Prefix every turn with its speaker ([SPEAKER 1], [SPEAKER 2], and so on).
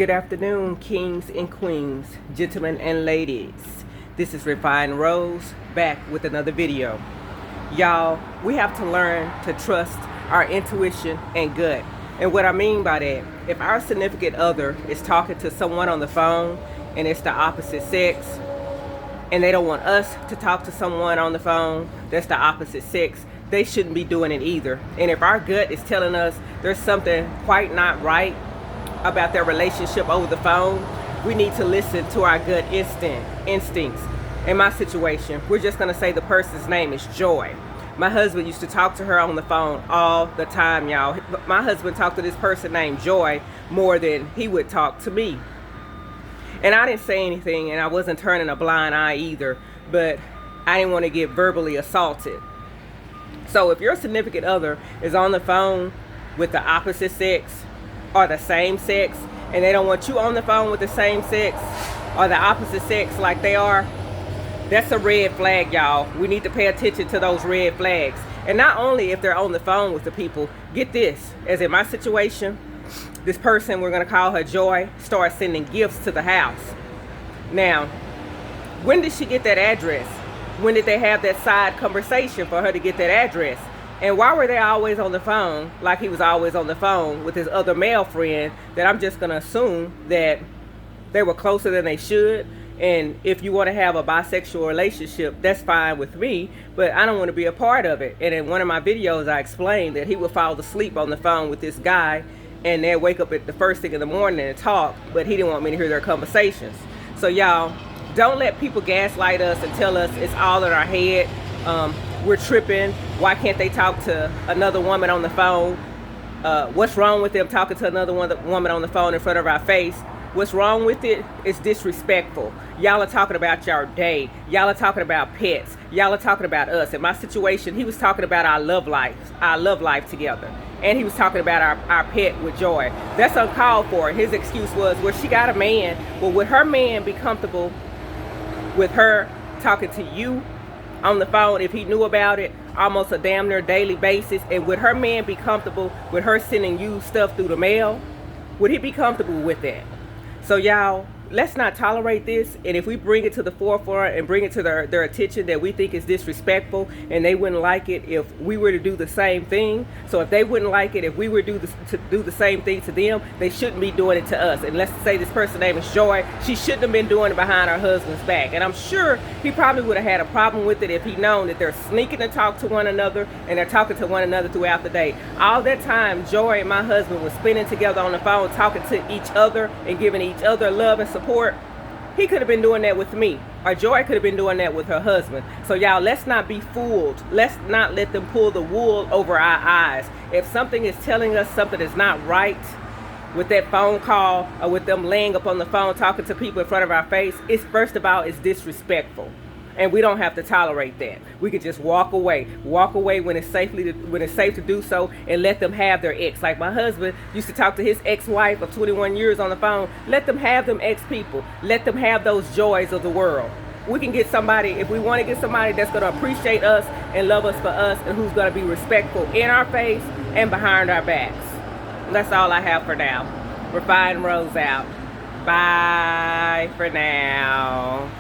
[SPEAKER 1] Good afternoon, kings and queens, gentlemen and ladies. This is Refined Rose back with another video. Y'all, we have to learn to trust our intuition and gut. And what I mean by that, if our significant other is talking to someone on the phone and it's the opposite sex, and they don't want us to talk to someone on the phone that's the opposite sex, they shouldn't be doing it either. And if our gut is telling us there's something quite not right about their relationship over the phone, we need to listen to our gut instincts. In my situation, we're just going to say the person's name is Joy. My husband used to talk to her on the phone all the time, y'all. My husband talked to this person named Joy more than he would talk to me. And I didn't say anything, and I wasn't turning a blind eye either, but I didn't want to get verbally assaulted. So if your significant other is on the phone with the opposite sex or the same sex, and they don't want you on the phone with the same sex or the opposite sex like they are, that's a red flag, y'all. We need to pay attention to those red flags. And not only if they're on the phone with the people, get this, as in my situation, this person, we're going to call her Joy, starts sending gifts to the house. Now, when did she get that address? When did they have that side conversation for her to get that address? And why were they always on the phone, like he was always on the phone with his other male friend, that I'm just going to assume that they were closer than they should? And if you want to have a bisexual relationship, that's fine with me, but I don't want to be a part of it. And in one of my videos, I explained that he would fall asleep on the phone with this guy, and they'd wake up at the first thing in the morning and talk, but he didn't want me to hear their conversations. So y'all, don't let people gaslight us and tell us it's all in our head. We're tripping. Why can't they talk to another woman on the phone? What's wrong with them talking to another woman on the phone in front of our face? What's wrong with it? It's disrespectful. Y'all are talking about your day. Y'all are talking about pets. Y'all are talking about us. In my situation, he was talking about our love life together. And he was talking about our pet with Joy. That's uncalled for. His excuse was, well, she got a man. Well, would her man be comfortable with her talking to you on the phone if he knew about it almost a damn near daily basis? And would her man be comfortable with her sending you stuff through the mail? Would he be comfortable with that? So y'all, let's not tolerate this. And if we bring it to the forefront and bring it to their attention that we think is disrespectful, and they wouldn't like it if we were to do the same thing. So if they wouldn't like it if we were to do the same thing to them, they shouldn't be doing it to us. And let's say this person's name is Joy. She shouldn't have been doing it behind her husband's back. And I'm sure he probably would have had a problem with it if he known that they're sneaking to talk to one another and they're talking to one another throughout the day. All that time, Joy and my husband was spending together on the phone, talking to each other and giving each other love and support. He could have been doing that with me, or Joy could have been doing that with her husband. So y'all, let's not be fooled. Let's not let them pull the wool over our eyes. If something is telling us something is not right with that phone call, or with them laying up on the phone talking to people in front of our face, it's first of all, it's disrespectful. And we don't have to tolerate that. We could just walk away when it's safe to do so, and let them have their ex. Like my husband used to talk to his ex-wife of 21 years on the phone. Let them have them ex-people. Let them have those joys of the world. We can get somebody, if we want to get somebody that's going to appreciate us and love us for us, and who's going to be respectful in our face and behind our backs. That's all I have for now. Refined Rose out. Bye for now.